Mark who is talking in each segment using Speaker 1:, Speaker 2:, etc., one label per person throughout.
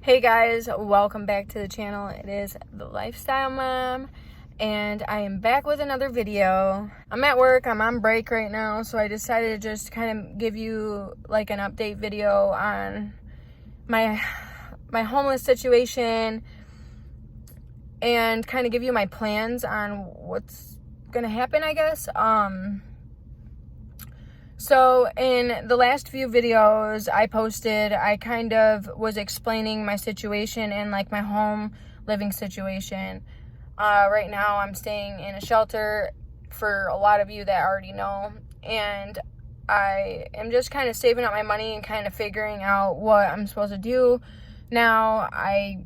Speaker 1: Hey guys, welcome back to the channel. It is The Lifestyle Mom, and I am back with another video. I'm at work, I'm on break right now, so I decided to just kind of give you like an update video on my homeless situation and kind of give you my plans on what's gonna happen, I guess. So in the last few videos I posted, I kind of was explaining my situation and like my home living situation. Right now I'm staying in a shelter, for a lot of you that already know, and I am just kind of saving up my money and kind of figuring out what I'm supposed to do. Now, I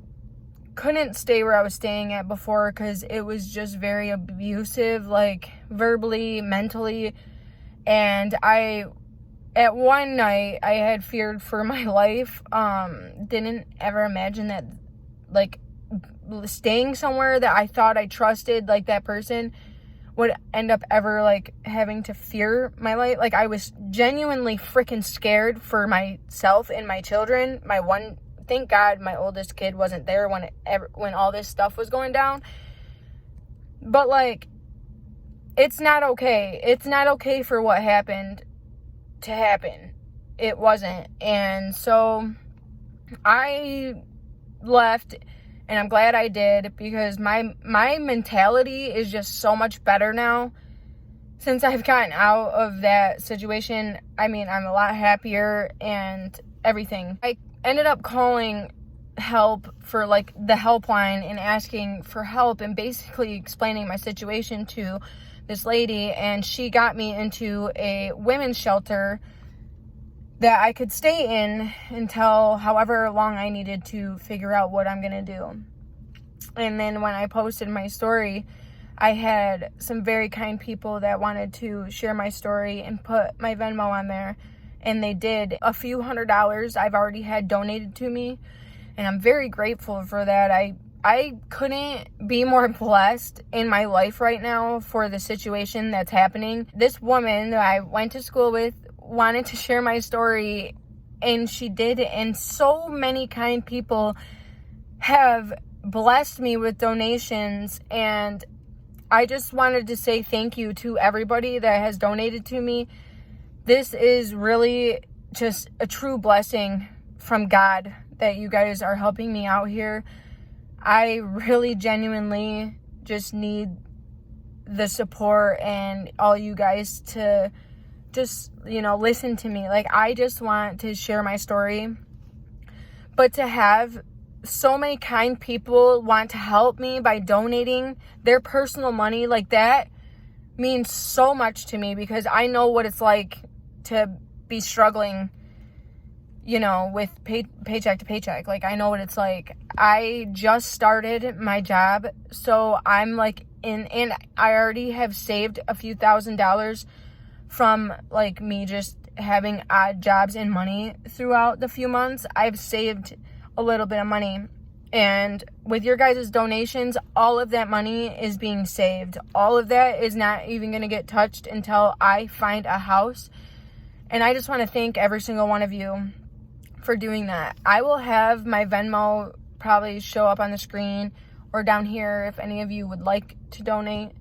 Speaker 1: couldn't stay where I was staying at before because it was just very abusive, like verbally, mentally. And at one night, I had feared for my life. Didn't ever imagine that, like, staying somewhere that I thought I trusted, like, that person would end up ever, like, having to fear my life. Like, I was genuinely freaking scared for myself and my children. Thank God my oldest kid wasn't there when all this stuff was going down. But, like, it's not okay. It's not okay for what happened to happen. It wasn't. And so I left, and I'm glad I did, because my mentality is just so much better now since I've gotten out of that situation. I mean, I'm a lot happier and everything. I ended up calling help for like the helpline and asking for help and basically explaining my situation to this lady, and she got me into a women's shelter that I could stay in until however long I needed to figure out what I'm gonna do. And then when I posted my story, I had some very kind people that wanted to share my story and put my Venmo on there, and they did. A few $100s I've already had donated to me, and I'm very grateful for that. I couldn't be more blessed in my life right now for the situation that's happening. This woman that I went to school with wanted to share my story, and she did. And so many kind people have blessed me with donations, and I just wanted to say thank you to everybody that has donated to me. This is really just a true blessing from God that you guys are helping me out here. I really genuinely just need the support and all you guys to just, listen to me. Like, I just want to share my story. But to have so many kind people want to help me by donating their personal money, like, that means so much to me, because I know what it's like to be struggling, with paycheck to paycheck. Like, I know what it's like. I just started my job, so I'm like and I already have saved a few $1,000s from like me just having odd jobs and money throughout the few months. I've saved a little bit of money, and with your guys' donations, all of that money is being saved. All of that is not even going to get touched until I find a house. And I just want to thank every single one of you for doing that. I will have my Venmo probably show up on the screen or down here if any of you would like to donate.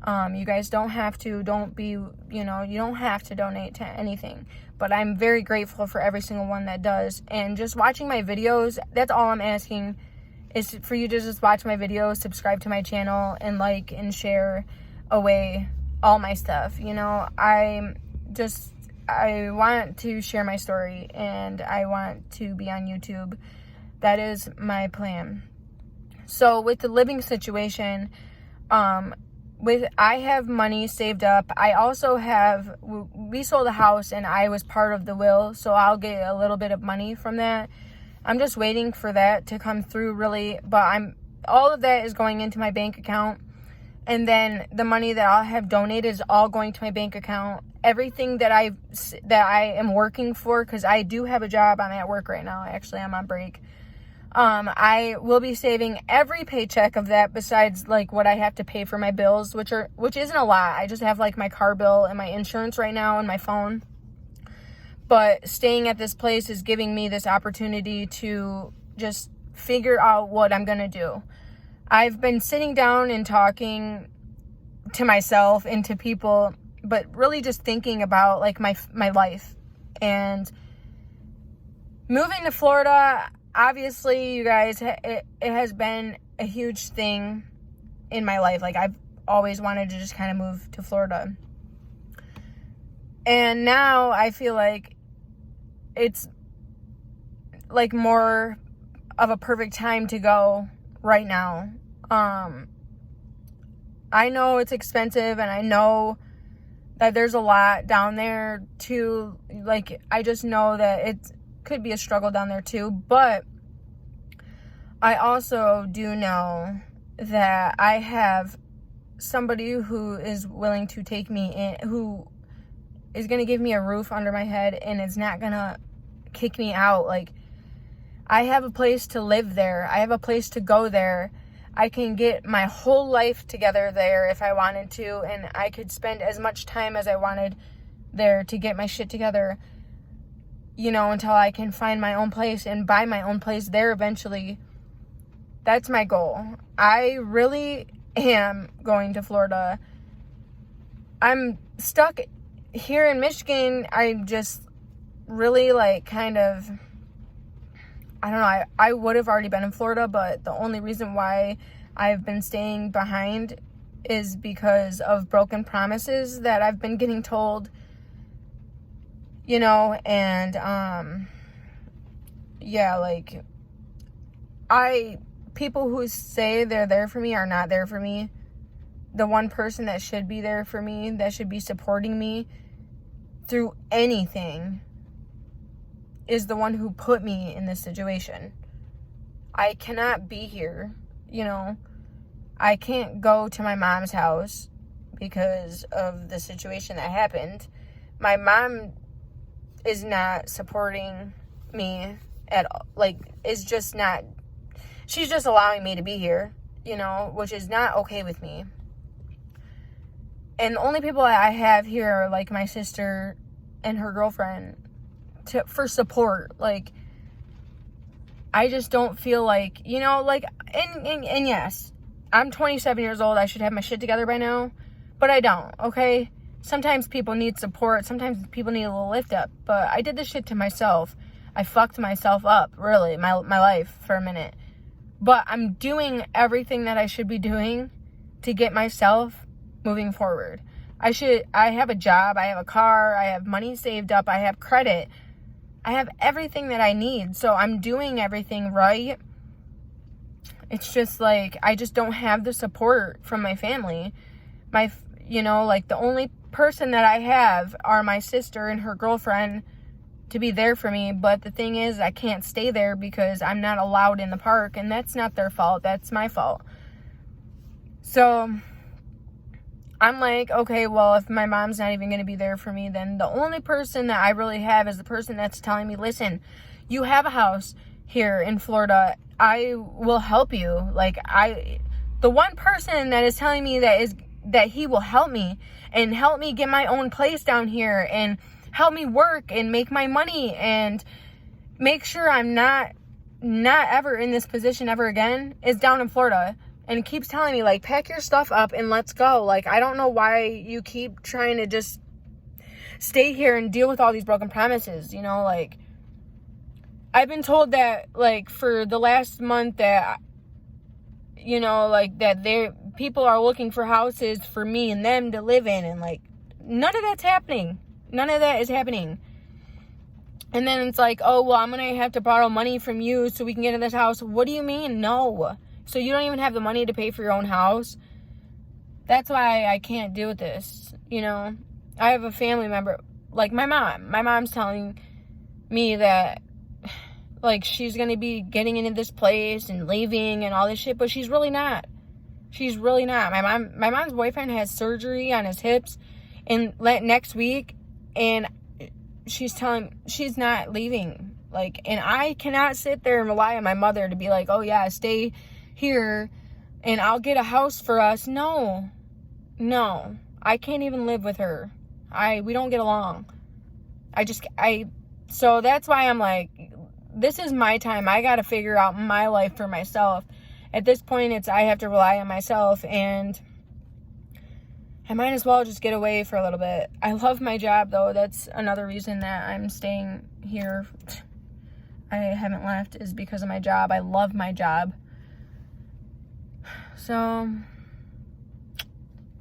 Speaker 1: You guys don't have to. You don't have to donate to anything. But I'm very grateful for every single one that does. And just watching my videos, that's all I'm asking, is for you to just watch my videos, subscribe to my channel, and like and share away all my stuff. I want to share my story, and I want to be on YouTube. That is my plan. So with the living situation, I have money saved up. I also we sold a house, and I was part of the will, so I'll get a little bit of money from that. I'm just waiting for that to come through, really, but all of that is going into my bank account. And then the money that I'll have donated is all going to my bank account. Everything that I am working for, because I do have a job. I'm at work right now. Actually, I'm on break. I will be saving every paycheck of that, besides like what I have to pay for my bills, which isn't a lot. I just have like my car bill and my insurance right now and my phone. But staying at this place is giving me this opportunity to just figure out what I'm going to do. I've been sitting down and talking to myself and to people, but really just thinking about like my life. And moving to Florida, obviously, you guys, it has been a huge thing in my life. Like, I've always wanted to just kind of move to Florida. And now I feel like it's like more of a perfect time to go right now. I know it's expensive, and I know that there's a lot down there too. Like, I just know that it could be a struggle down there too, but I also do know that I have somebody who is willing to take me in, who is going to give me a roof under my head and is not going to kick me out. Like, I have a place to live there. I have a place to go there. I can get my whole life together there if I wanted to, and I could spend as much time as I wanted there to get my shit together, you know, until I can find my own place and buy my own place there eventually. That's my goal. I really am going to Florida. I'm stuck here in Michigan. I'm just really like kind of, I don't know, I would have already been in Florida, but the only reason why I've been staying behind is because of broken promises that I've been getting told, you know, and, yeah, like, people who say they're there for me are not there for me. The one person that should be there for me, that should be supporting me through anything, is the one who put me in this situation. I cannot be here, you know. I can't go to my mom's house because of the situation that happened. My mom is not supporting me at all. Like, is just not, she's just allowing me to be here, you know, which is not okay with me. And the only people I have here are like my sister and her girlfriend for support. Like, I just don't feel like, you know, like, and yes, I'm 27 years old. I should have my shit together by now, but I don't, okay? Sometimes people need support. Sometimes people need a little lift up, but I did this shit to myself. I fucked myself up, really, my life for a minute. But I'm doing everything that I should be doing to get myself moving forward. I have a job, I have a car, I have money saved up, I have credit. I have everything that I need, so I'm doing everything right. It's just like, I just don't have the support from my family. You know, like, the only person that I have are my sister and her girlfriend to be there for me, but the thing is, I can't stay there because I'm not allowed in the park, and that's not their fault, that's my fault. So I'm like, okay, well, if my mom's not even going to be there for me, then the only person that I really have is the person that's telling me, listen, you have a house here in Florida, I will help you. Like, the one person that is telling me that he will help me and help me get my own place down here and help me work and make my money and make sure I'm not ever in this position ever again is down in Florida. And keeps telling me, like, pack your stuff up and let's go. Like, I don't know why you keep trying to just stay here and deal with all these broken promises, you know? Like, I've been told that, like, for the last month that, you know, like, that people are looking for houses for me and them to live in. And, like, none of that's happening. None of that is happening. And then it's like, oh, well, I'm going to have to borrow money from you so we can get in this house. What do you mean? No. So you don't even have the money to pay for your own house? That's why I can't deal with this, you know? I have a family member, like my mom. My mom's telling me that, like, she's going to be getting into this place and leaving and all this shit, but she's really not. She's really not. My mom's boyfriend has surgery on his hips next week, and she's not leaving. Like, and I cannot sit there and rely on my mother to be like, oh yeah, stay here and I'll get a house for us. No, I can't even live with her. We don't get along. So that's why I'm like, this is my time. I got to figure out my life for myself. At this point, I have to rely on myself, and I might as well just get away for a little bit. I love my job, though. That's another reason that I'm staying here. I haven't left, is because of my job. I love my job. So,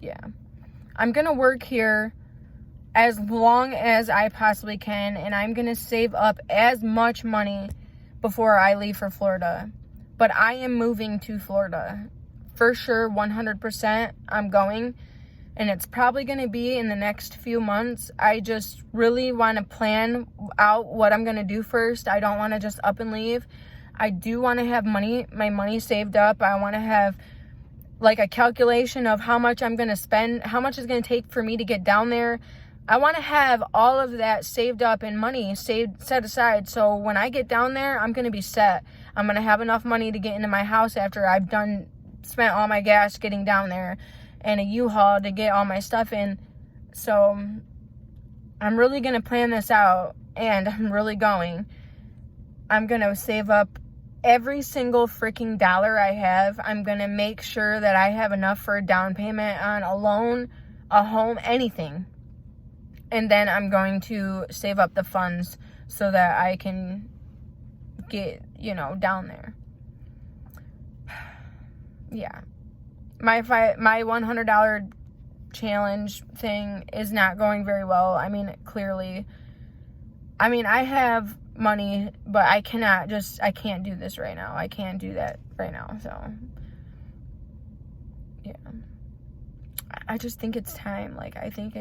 Speaker 1: yeah. I'm going to work here as long as I possibly can, and I'm going to save up as much money before I leave for Florida. But I am moving to Florida. For sure, 100%, I'm going. And it's probably going to be in the next few months. I just really want to plan out what I'm going to do first. I don't want to just up and leave. I do want to have my money saved up. I want to have like a calculation of how much I'm going to spend, how much it's going to take for me to get down there. I want to have all of that saved up and money set aside. So when I get down there, I'm going to be set. I'm going to have enough money to get into my house after I've spent all my gas getting down there, and a U-Haul to get all my stuff in. So I'm really going to plan this out, and I'm really going. I'm going to save up every single freaking dollar I have. I'm going to make sure that I have enough for a down payment on a loan, a home, anything. And then I'm going to save up the funds so that I can get, down there. Yeah. My $100 challenge thing is not going very well. I mean, clearly. I mean, I have money, but I can't do this right now. I can't do that right now. So, yeah. I just think it's time. Like, I think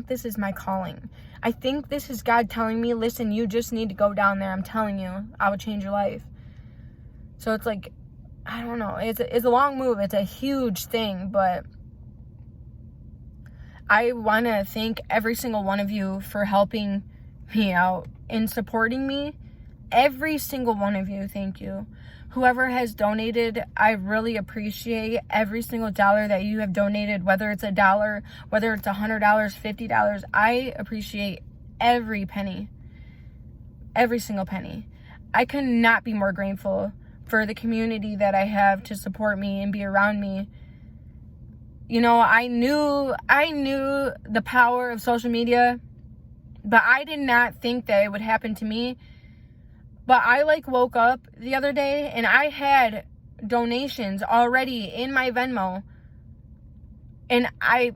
Speaker 1: this is my calling. I think this is God telling me, listen, you just need to go down there. I'm telling you, I will change your life. So it's like, I don't know. It's a long move. It's a huge thing, but I want to thank every single one of you for helping me out and supporting me. Every single one of you, thank you. Whoever has donated, I really appreciate every single dollar that you have donated, whether it's $1, whether it's $100, $50. I appreciate every penny, every single penny. I could not be more grateful for the community that I have to support me and be around me. I knew the power of social media, but I did not think that it would happen to me. But I woke up the other day and I had donations already in my Venmo, and I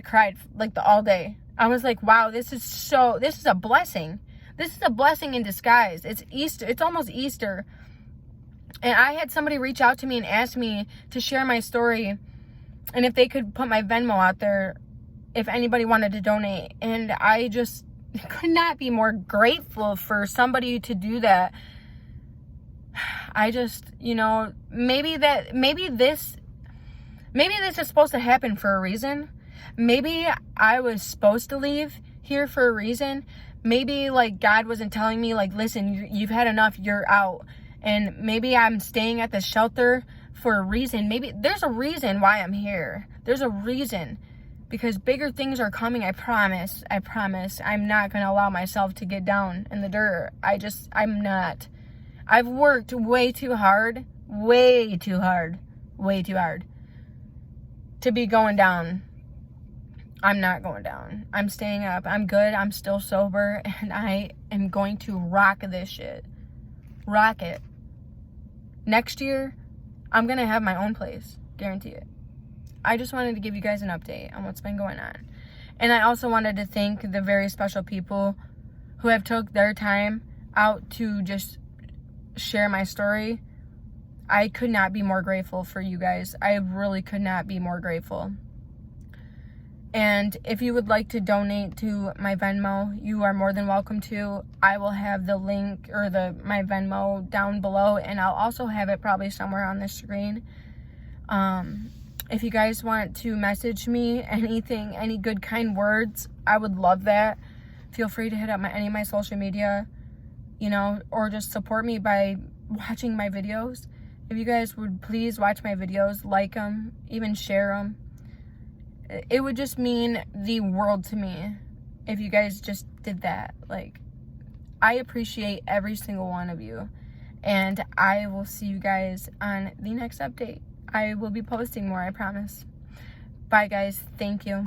Speaker 1: cried all day. I was like, wow, this is a blessing. This is a blessing in disguise. It's Easter. It's almost Easter. And I had somebody reach out to me and ask me to share my story, and if they could put my Venmo out there, if anybody wanted to donate. And I just could not be more grateful for somebody to do that. I just, maybe this is supposed to happen for a reason. Maybe I was supposed to leave here for a reason. Maybe God wasn't telling me listen, you've had enough, you're out. And maybe I'm staying at the shelter for a reason. Maybe there's a reason why I'm here. There's a reason. Because bigger things are coming, I promise. I'm not going to allow myself to get down in the dirt. I'm not. I've worked way too hard to be going down. I'm not going down. I'm staying up. I'm good. I'm still sober. And I am going to rock this shit. Rock it. Next year, I'm going to have my own place. Guarantee it. I just wanted to give you guys an update on what's been going on. And I also wanted to thank the very special people who have took their time out to just share my story. I could not be more grateful for you guys. I really could not be more grateful. And if you would like to donate to my Venmo, you are more than welcome to. I will have the link or my Venmo down below, and I'll also have it probably somewhere on the screen. If you guys want to message me anything, any good kind words, I would love that. Feel free to hit up any of my social media, or just support me by watching my videos. If you guys would please watch my videos, like them, even share them. It would just mean the world to me if you guys just did that. I appreciate every single one of you. And I will see you guys on the next update. I will be posting more, I promise. Bye, guys. Thank you.